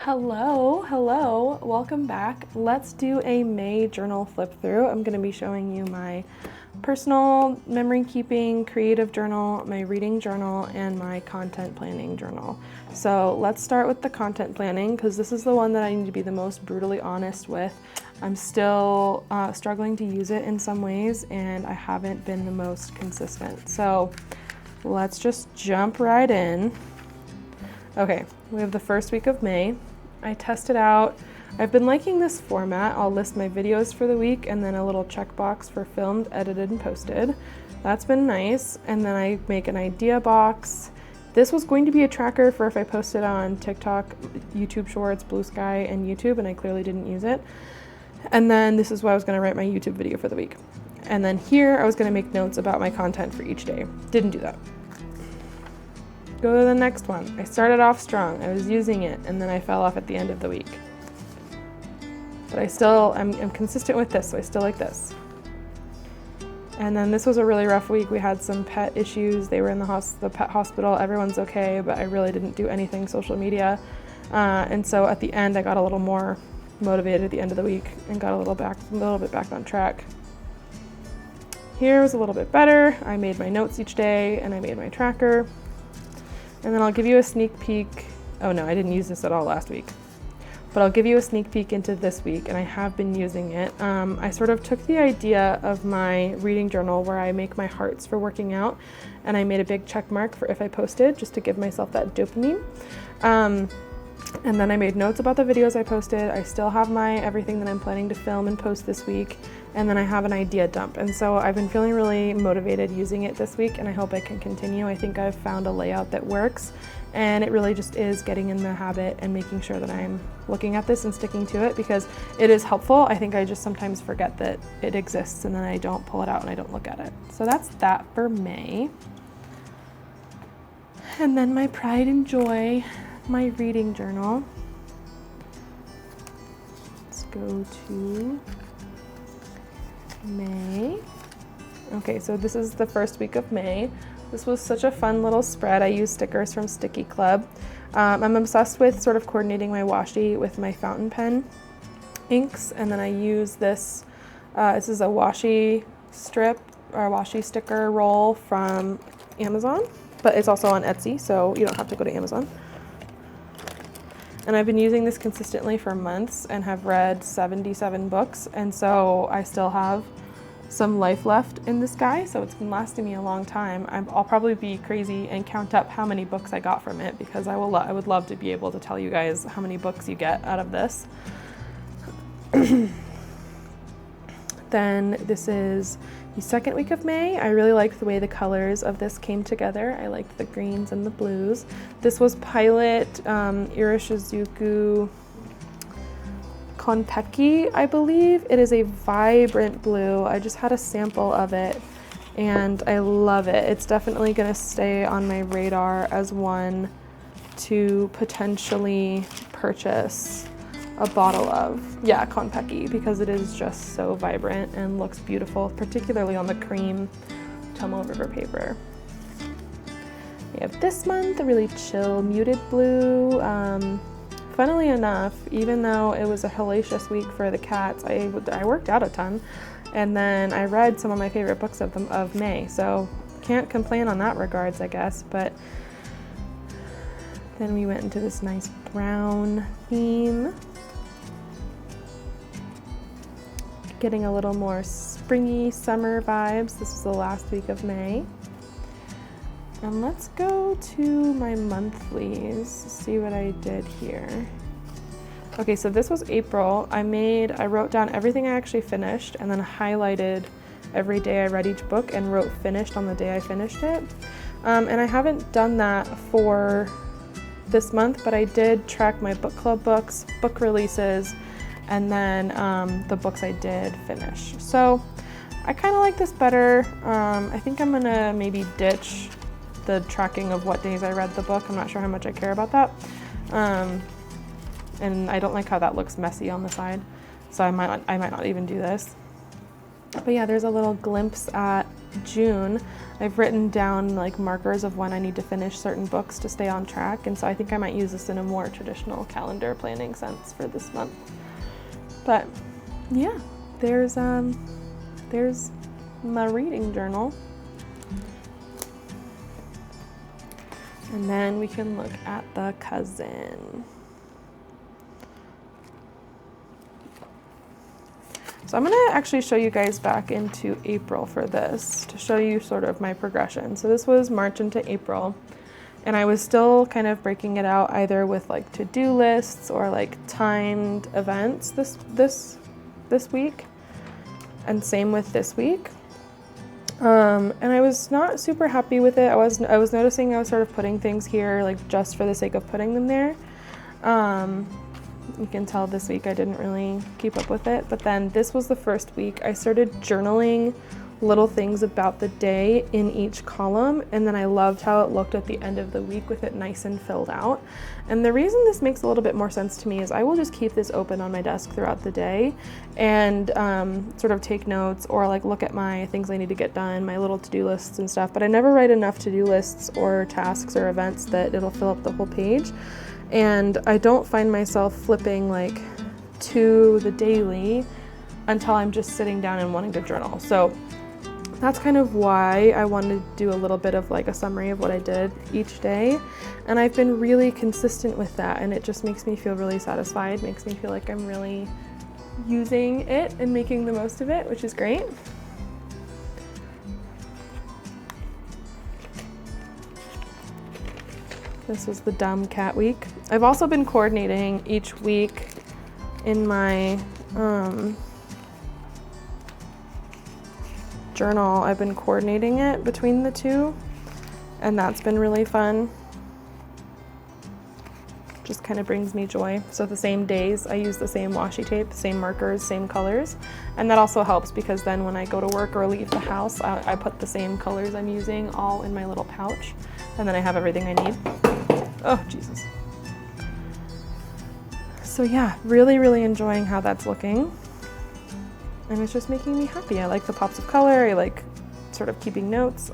Hello, welcome back. Let's do a May journal flip through. I'm going to be showing you my personal memory keeping creative journal, my reading journal, and my content planning journal. So let's start with the content planning because this is the one that I need to be the most brutally honest with. I'm still struggling to use it in some ways and I haven't been the most consistent. So let's just jump right in. Okay, we have the first week of May. I tested out. I've been liking this format. I'll list my videos for the week and then a little checkbox for filmed, edited, and posted. That's been nice. And then I make an idea box. This was going to be a tracker for if I posted on TikTok, YouTube Shorts, Blue Sky, and YouTube, and I clearly didn't use it. And then this is why I was going to write my YouTube video for the week. And then here I was going to make notes about my content for each day. Didn't do that. Go to the next one. I started off strong. I was using it and then I fell off at the end of the week. But I'm consistent with this, so I still like this. And then this was a really rough week. We had some pet issues. They were in the pet hospital. Everyone's okay, but I really didn't do anything social media. And so at the end, I got a little more motivated at the end of the week and got a little bit back on track. Here was a little bit better. I made my notes each day and I made my tracker. And then I'll give you a sneak peek. Oh no, I didn't use this at all last week. But I'll give you a sneak peek into this week, and I have been using it. I sort of took the idea of my reading journal where I make my hearts for working out, and I made a big check mark for if I posted, just to give myself that dopamine. And then I made notes about the videos I posted. I still have my everything that I'm planning to film and post this week. And then I have an idea dump. And so I've been feeling really motivated using it this week and I hope I can continue. I think I've found a layout that works and it really just is getting in the habit and making sure that I'm looking at this and sticking to it because it is helpful. I think I just sometimes forget that it exists and then I don't pull it out and I don't look at it. So that's that for May. And then my pride and joy, my reading journal. Let's go to May. Okay, so this is the first week of May. This was such a fun little spread. I used stickers from Sticky Club. I'm obsessed with sort of coordinating my washi with my fountain pen inks, and then I use this. This is a washi strip or washi sticker roll from Amazon, but it's also on Etsy, so you don't have to go to Amazon. And I've been using this consistently for months and have read 77 books. And so I still have some life left in this guy. So it's been lasting me a long time. I'll probably be crazy and count up how many books I got from it because I would love to be able to tell you guys how many books you get out of this. Then this is the second week of May. I really liked the way the colors of this came together. I liked the greens and the blues. This was Pilot Irishizuku Konpeki, I believe. It is a vibrant blue. I just had a sample of it and I love it. It's definitely gonna stay on my radar as one to potentially purchase a bottle of, Konpeki, because it is just so vibrant and looks beautiful, particularly on the cream Tomoe River paper. We have this month, a really chill muted blue. Funnily enough, even though it was a hellacious week for the cats, I worked out a ton, and then I read some of my favorite books of May, so can't complain on that regards, I guess, but then we went into this nice brown theme. Getting a little more springy summer vibes. This is the last week of May. And let's go to my monthlies, see what I did here. Okay, so this was April. I wrote down everything I actually finished and then highlighted every day I read each book and wrote finished on the day I finished it. And I haven't done that for this month, but I did track my book club books, book releases, and then the books I did finish. So I kind of like this better. I think I'm gonna maybe ditch the tracking of what days I read the book. I'm not sure how much I care about that. And I don't like how that looks messy on the side. So I might not even do this. But yeah, there's a little glimpse at June, I've written down like markers of when I need to finish certain books to stay on track, and so I think I might use this in a more traditional calendar planning sense for this month. But yeah, there's my reading journal. And then we can look at the cousin. So I'm gonna actually show you guys back into April for this to show you sort of my progression. So this was March into April, and I was still kind of breaking it out either with like to-do lists or like timed events this week, and same with this week. And I was not super happy with it. I was noticing I was sort of putting things here like just for the sake of putting them there. You can tell this week I didn't really keep up with it, but then this was the first week I started journaling little things about the day in each column, and then I loved how it looked at the end of the week with it nice and filled out. And the reason this makes a little bit more sense to me is I will just keep this open on my desk throughout the day and sort of take notes or like look at my things I need to get done, my little to-do lists and stuff, but I never write enough to-do lists or tasks or events that it'll fill up the whole page. And I don't find myself flipping like to the daily until I'm just sitting down and wanting to journal. So that's kind of why I wanted to do a little bit of like a summary of what I did each day. And I've been really consistent with that, and it just makes me feel really satisfied, makes me feel like I'm really using it and making the most of it, which is great. This was the dumb cat week. I've also been coordinating each week in my journal. I've been coordinating it between the two, and that's been really fun. Just kind of brings me joy. So the same days I use the same washi tape, same markers, same colors, and that also helps because then when I go to work or leave the house, I put the same colors I'm using all in my little pouch, and then I have everything I need. Oh, Jesus. So yeah, really enjoying how that's looking. And it's just making me happy. I like the pops of color. I like sort of keeping notes.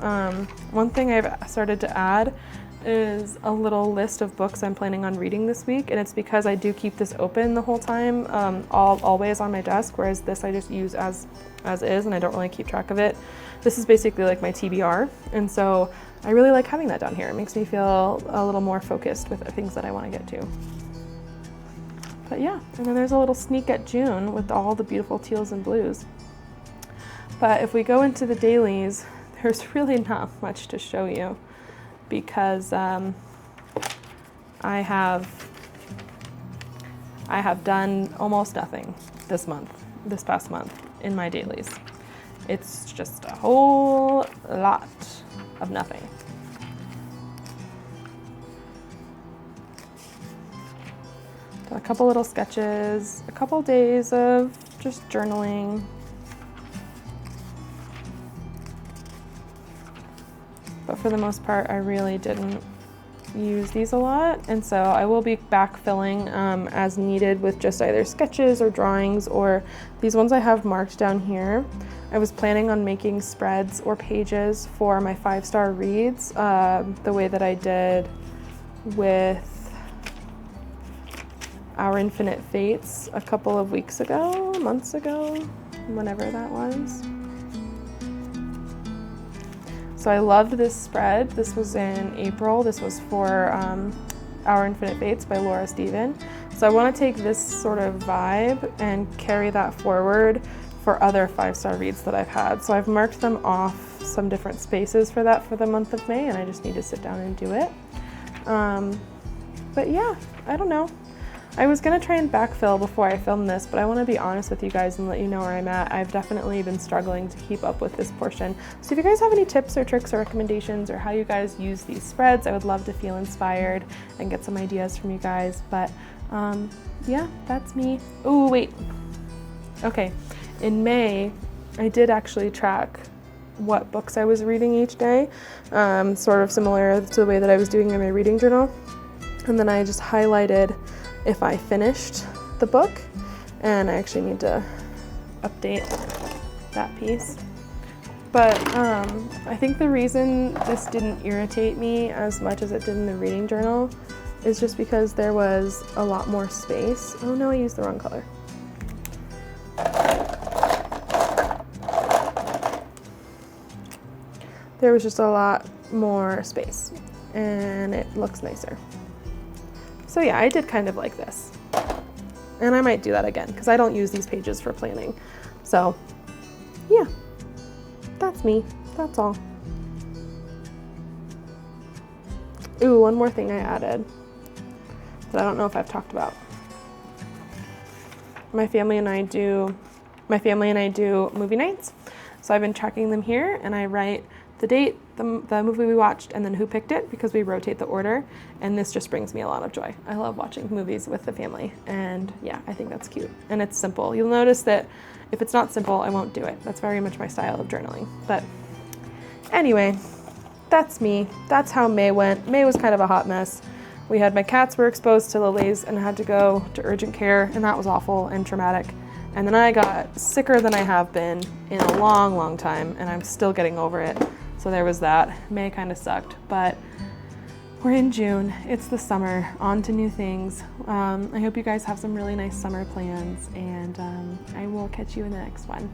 One thing I've started to add is a little list of books I'm planning on reading this week, and it's because I do keep this open the whole time, always on my desk, whereas this I just use as is, and I don't really keep track of it. This is basically like my TBR, and so I really like having that down here. It makes me feel a little more focused with the things that I want to get to. But yeah, and then there's a little sneak at June with all the beautiful teals and blues. But if we go into the dailies, there's really not much to show you because I have done almost nothing this past month in my dailies. It's just a whole lot of nothing. A couple little sketches, a couple days of just journaling. But for the most part, I really didn't use these a lot, and so I will be backfilling as needed with just either sketches or drawings, or these ones I have marked down here. I was planning on making spreads or pages for my 5-star reads the way that I did with Our Infinite Fates a couple of months ago, whenever that was. So I loved this spread. This was in April. This was for Our Infinite Fates by Laura Steven. So I want to take this sort of vibe and carry that forward for other 5-star reads that I've had. So I've marked them off some different spaces for that for the month of May, and I just need to sit down and do it. But yeah, I don't know. I was gonna try and backfill before I filmed this, but I wanna be honest with you guys and let you know where I'm at. I've definitely been struggling to keep up with this portion. So if you guys have any tips or tricks or recommendations or how you guys use these spreads, I would love to feel inspired and get some ideas from you guys. But yeah, that's me. Oh, wait. Okay, in May, I did actually track what books I was reading each day, sort of similar to the way that I was doing in my reading journal. And then I just highlighted if I finished the book, and I actually need to update that piece. But I think the reason this didn't irritate me as much as it did in the reading journal is just because there was a lot more space. Oh no, I used the wrong color. There was just a lot more space and it looks nicer. So yeah, I did kind of like this. And I might do that again because I don't use these pages for planning. So yeah, that's me, that's all. Ooh, one more thing I added that I don't know if I've talked about. My family and I do movie nights. So I've been tracking them here and I write the date, the movie we watched, and then who picked it because we rotate the order. And this just brings me a lot of joy. I love watching movies with the family. And yeah, I think that's cute. And it's simple. You'll notice that if it's not simple, I won't do it. That's very much my style of journaling. But anyway, that's me. That's how May went. May was kind of a hot mess. My cats were exposed to lilies and had to go to urgent care, and that was awful and traumatic. And then I got sicker than I have been in a long, long time, and I'm still getting over it. So there was that. May kind of sucked, but we're in June. It's the summer. On to new things. I hope you guys have some really nice summer plans, and I will catch you in the next one.